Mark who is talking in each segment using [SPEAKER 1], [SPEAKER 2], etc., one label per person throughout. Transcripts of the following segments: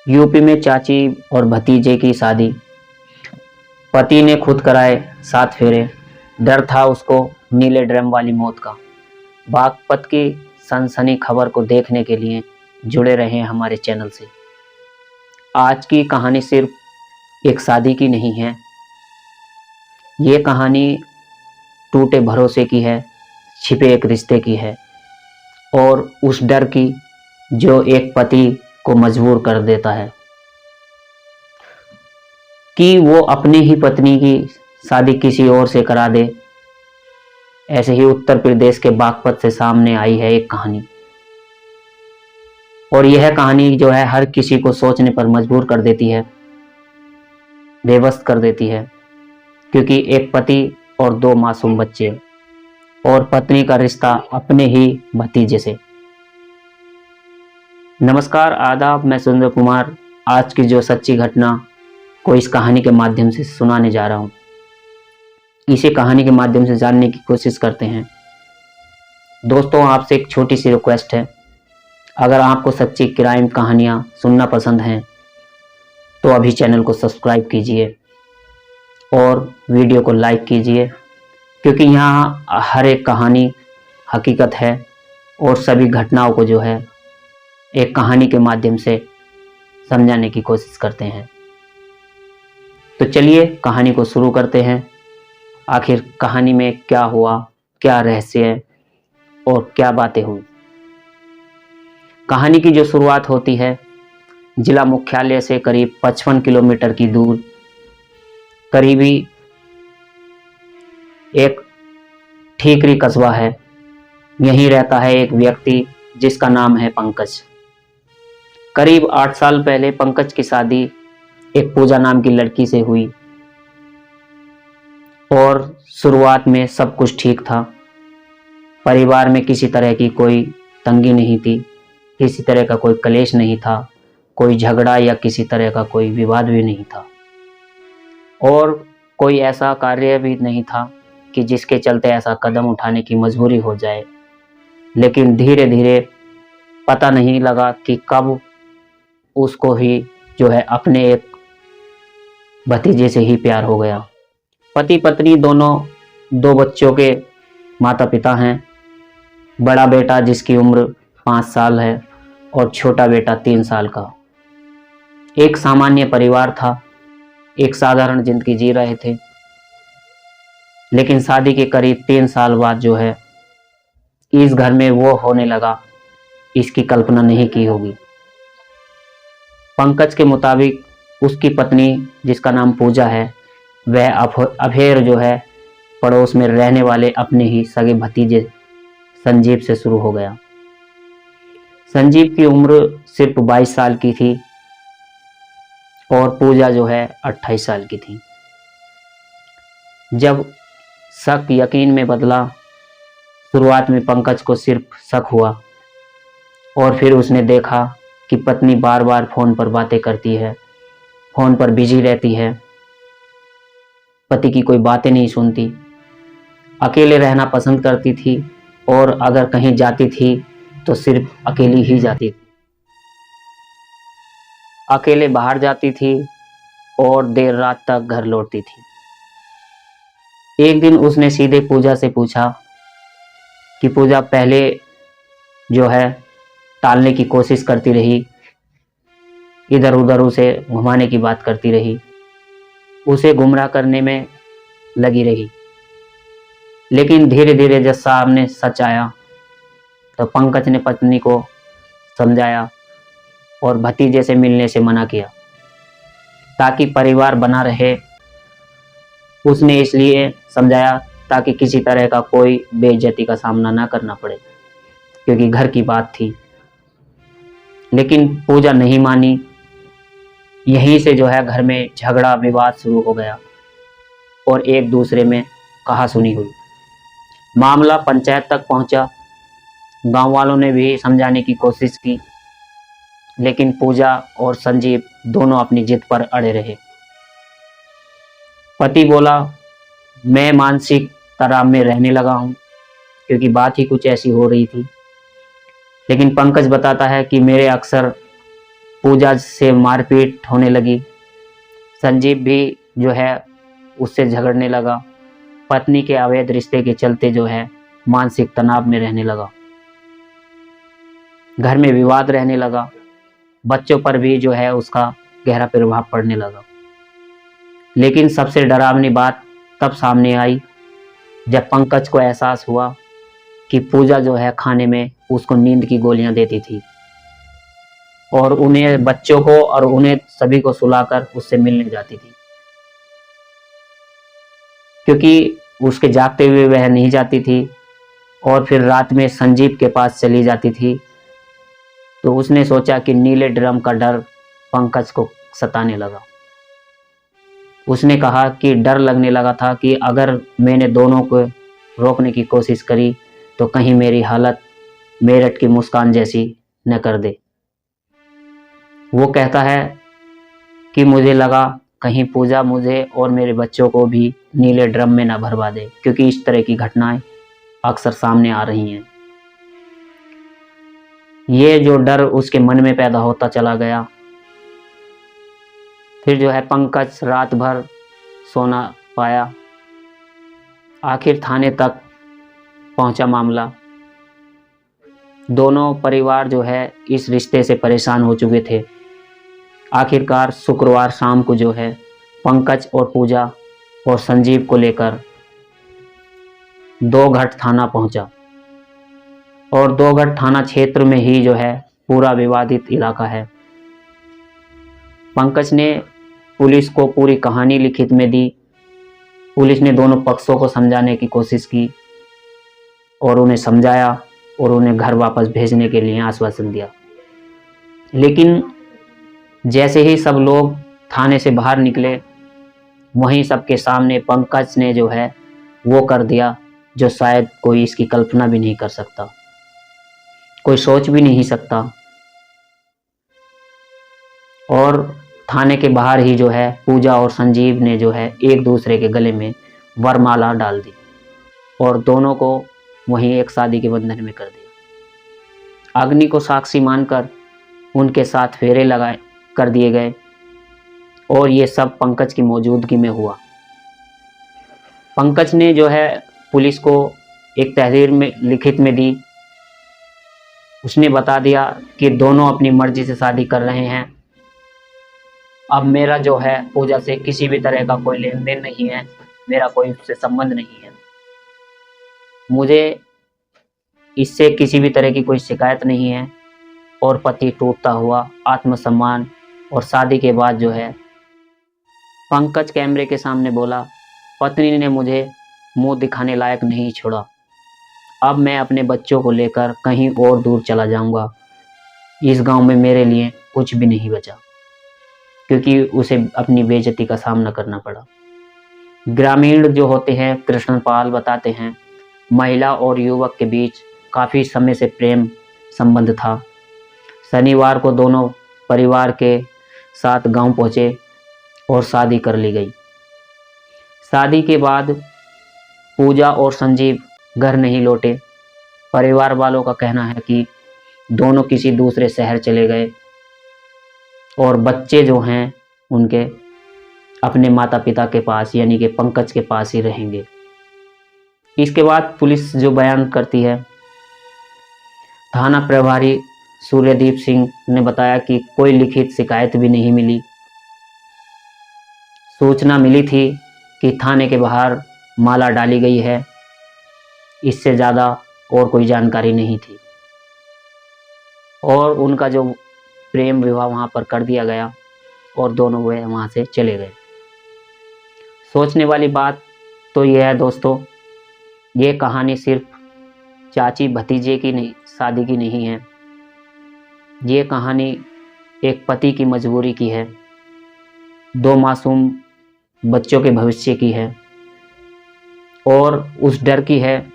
[SPEAKER 1] UP में चाची और भतीजे की शादी। पति ने खुद कराए 7 फेरे। डर था उसको नीले ड्रम वाली मौत का। बागपत की सनसनी खबर को देखने के लिए जुड़े रहें हमारे चैनल से। आज की कहानी सिर्फ एक शादी की नहीं है, ये कहानी टूटे भरोसे की है, छिपे एक रिश्ते की है और उस डर की जो एक पति को मजबूर कर देता है कि वो अपनी ही पत्नी की शादी किसी और से करा दे। ऐसे ही उत्तर प्रदेश के बागपत से सामने आई है एक कहानी, और यह कहानी जो है हर किसी को सोचने पर मजबूर कर देती है, बेबस कर देती है। क्योंकि एक पति और 2 मासूम बच्चे और पत्नी का रिश्ता अपने ही भतीजे से। नमस्कार, आदाब, मैं सुरेंद्र कुमार आज की जो सच्ची घटना को इस कहानी के माध्यम से सुनाने जा रहा हूँ। इसी कहानी के माध्यम से जानने की कोशिश करते हैं। दोस्तों, आपसे एक छोटी सी रिक्वेस्ट है, अगर आपको सच्ची क्राइम कहानियाँ सुनना पसंद हैं तो अभी चैनल को सब्सक्राइब कीजिए और वीडियो को लाइक कीजिए, क्योंकि यहाँ हर एक कहानी हकीकत है और सभी घटनाओं को जो है एक कहानी के माध्यम से समझाने की कोशिश करते हैं। तो चलिए कहानी को शुरू करते हैं। आखिर कहानी में क्या हुआ, क्या रहस्य है और क्या बातें हुई। कहानी की जो शुरुआत होती है जिला मुख्यालय से करीब 55 किलोमीटर की दूर करीबी एक ठीकरी कस्बा है। यहीं रहता है एक व्यक्ति जिसका नाम है पंकज। करीब 8 साल पहले पंकज की शादी एक पूजा नाम की लड़की से हुई और शुरुआत में सब कुछ ठीक था। परिवार में किसी तरह की कोई तंगी नहीं थी, किसी तरह का कोई कलेश नहीं था, कोई झगड़ा या किसी तरह का कोई विवाद भी नहीं था और कोई ऐसा कार्य भी नहीं था कि जिसके चलते ऐसा कदम उठाने की मजबूरी हो जाए। लेकिन धीरे धीरे पता नहीं लगा कि कब उसको ही जो है अपने एक भतीजे से ही प्यार हो गया। पति पत्नी दोनों 2 बच्चों के माता पिता हैं। बड़ा बेटा जिसकी उम्र 5 साल है और छोटा बेटा 3 साल का। एक सामान्य परिवार था, एक साधारण जिंदगी जी रहे थे। लेकिन शादी के करीब 3 साल बाद जो है इस घर में वो होने लगा इसकी कल्पना नहीं की होगी। पंकज के मुताबिक उसकी पत्नी जिसका नाम पूजा है, वह अफेयर जो है पड़ोस में रहने वाले अपने ही सगे भतीजे संजीव से शुरू हो गया। संजीव की उम्र सिर्फ 22 साल की थी और पूजा जो है 28 साल की थी। जब शक यकीन में बदला, शुरुआत में पंकज को सिर्फ शक हुआ और फिर उसने देखा कि पत्नी बार बार फोन पर बातें करती है, फोन पर बिजी रहती है, पति की कोई बातें नहीं सुनती, अकेले रहना पसंद करती थी और अगर कहीं जाती थी तो सिर्फ अकेली ही जाती थी। अकेले बाहर जाती थी और देर रात तक घर लौटती थी। एक दिन उसने सीधे पूजा से पूछा कि पूजा पहले जो है टालने की कोशिश करती रही, इधर उधर उसे घुमाने की बात करती रही, उसे गुमराह करने में लगी रही। लेकिन धीरे धीरे जब सामने सच आया तो पंकज ने पत्नी को समझाया और भतीजे से मिलने से मना किया ताकि परिवार बना रहे। उसने इसलिए समझाया ताकि किसी तरह का कोई बेइज्जती का सामना ना करना पड़े, क्योंकि घर की बात थी। लेकिन पूजा नहीं मानी। यहीं से जो है घर में झगड़ा विवाद शुरू हो गया और एक दूसरे में कहासुनी हुई। मामला पंचायत तक पहुंचा। गांव वालों ने भी समझाने की कोशिश की, लेकिन पूजा और संजीव दोनों अपनी जिद पर अड़े रहे। पति बोला, मैं मानसिक तनाव में रहने लगा हूं, क्योंकि बात ही कुछ ऐसी हो रही थी। लेकिन पंकज बताता है कि मेरे अक्सर पूजा से मारपीट होने लगी। संजीव भी जो है उससे झगड़ने लगा। पत्नी के अवैध रिश्ते के चलते जो है मानसिक तनाव में रहने लगा। घर में विवाद रहने लगा। बच्चों पर भी जो है उसका गहरा प्रभाव पड़ने लगा। लेकिन सबसे डरावनी बात तब सामने आई जब पंकज को एहसास हुआ कि पूजा जो है खाने में उसको नींद की गोलियां देती थी और उन्हें, बच्चों को और उन्हें सभी को सुलाकर उससे मिलने जाती थी। क्योंकि उसके जागते हुए वह नहीं जाती थी और फिर रात में संजीव के पास चली जाती थी, तो उसने सोचा कि नीले ड्रम का डर पंकज को सताने लगा। उसने कहा कि डर लगने लगा था कि अगर मैंने दोनों को रोकने की कोशिश करी तो कहीं मेरी हालत मेरठ की मुस्कान जैसी न कर दे। वो कहता है कि मुझे लगा कहीं पूजा मुझे और मेरे बच्चों को भी नीले ड्रम में न भरवा दे, क्योंकि इस तरह की घटनाएं अक्सर सामने आ रही हैं। ये जो डर उसके मन में पैदा होता चला गया। फिर जो है पंकज रात भर सोना पाया। आखिर थाने तक पहुंचा मामला। दोनों परिवार जो है इस रिश्ते से परेशान हो चुके थे। आखिरकार शुक्रवार शाम को जो है पंकज और पूजा और संजीव को लेकर दोघट थाना पहुंचा। और दोघट थाना क्षेत्र में ही जो है पूरा विवादित इलाका है। पंकज ने पुलिस को पूरी कहानी लिखित में दी। पुलिस ने दोनों पक्षों को समझाने की कोशिश की और उन्हें समझाया और उन्हें घर वापस भेजने के लिए आश्वासन दिया। लेकिन जैसे ही सब लोग थाने से बाहर निकले, वहीं सबके सामने पंकज ने जो है वो कर दिया जो शायद कोई इसकी कल्पना भी नहीं कर सकता, कोई सोच भी नहीं सकता। और थाने के बाहर ही जो है पूजा और संजीव ने जो है एक दूसरे के गले में वरमाला डाल दी और दोनों को वहीं एक शादी के बंधन में कर दिया। अग्नि को साक्षी मानकर उनके साथ फेरे लगाए कर दिए गए और ये सब पंकज की मौजूदगी में हुआ। पंकज ने जो है पुलिस को एक तहरीर में लिखित में दी। उसने बता दिया कि दोनों अपनी मर्जी से शादी कर रहे हैं। अब मेरा जो है पूजा से किसी भी तरह का कोई लेन देन नहीं है, मेरा कोई उससे संबंध नहीं है, मुझे इससे किसी भी तरह की कोई शिकायत नहीं है। और पति टूटता हुआ आत्मसम्मान और शादी के बाद जो है पंकज कैमरे के सामने बोला, पत्नी ने मुझे मुंह दिखाने लायक नहीं छोड़ा। अब मैं अपने बच्चों को लेकर कहीं और दूर चला जाऊंगा। इस गांव में मेरे लिए कुछ भी नहीं बचा, क्योंकि उसे अपनी बेइज्जती का सामना करना पड़ा। ग्रामीण जो होते हैं कृष्णपाल बताते हैं, महिला और युवक के बीच काफ़ी समय से प्रेम संबंध था। शनिवार को दोनों परिवार के साथ गांव पहुंचे और शादी कर ली गई। शादी के बाद पूजा और संजीव घर नहीं लौटे। परिवार वालों का कहना है कि दोनों किसी दूसरे शहर चले गए और बच्चे जो हैं उनके अपने माता पिता के पास यानी कि पंकज के पास ही रहेंगे। इसके बाद पुलिस जो बयान करती है, थाना प्रभारी सूर्यदीप सिंह ने बताया कि कोई लिखित शिकायत भी नहीं मिली। सूचना मिली थी कि थाने के बाहर माला डाली गई है, इससे ज़्यादा और कोई जानकारी नहीं थी। और उनका जो प्रेम विवाह वहाँ पर कर दिया गया और दोनों वे वहाँ से चले गए। सोचने वाली बात तो यह है दोस्तों, ये कहानी सिर्फ चाची भतीजे की नहीं शादी की नहीं है। ये कहानी एक पति की मजबूरी की है, दो मासूम बच्चों के भविष्य की है और उस डर की है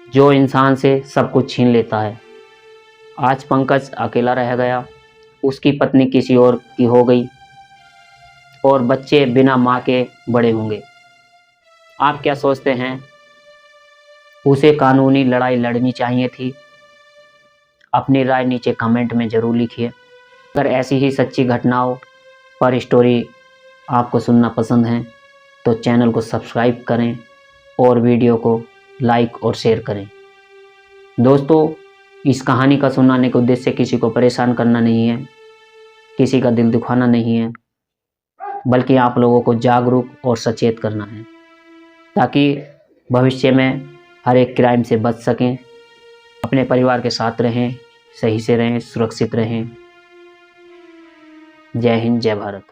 [SPEAKER 1] जो इंसान से सब कुछ छीन लेता है। आज पंकज अकेला रह गया, उसकी पत्नी किसी और की हो गई और बच्चे बिना माँ के बड़े होंगे। आप क्या सोचते हैं, उसे कानूनी लड़ाई लड़नी चाहिए थी? अपनी राय नीचे कमेंट में ज़रूर लिखिए। अगर ऐसी ही सच्ची घटनाओं पर स्टोरी आपको सुनना पसंद है तो चैनल को सब्सक्राइब करें और वीडियो को लाइक और शेयर करें। दोस्तों, इस कहानी का सुनाने के उद्देश्य किसी को परेशान करना नहीं है, किसी का दिल दुखाना नहीं है, बल्कि आप लोगों को जागरूक और सचेत करना है ताकि भविष्य में हर एक क्राइम से बच सकें, अपने परिवार के साथ रहें, सही से रहें, सुरक्षित रहें। जय हिंद, जय भारत।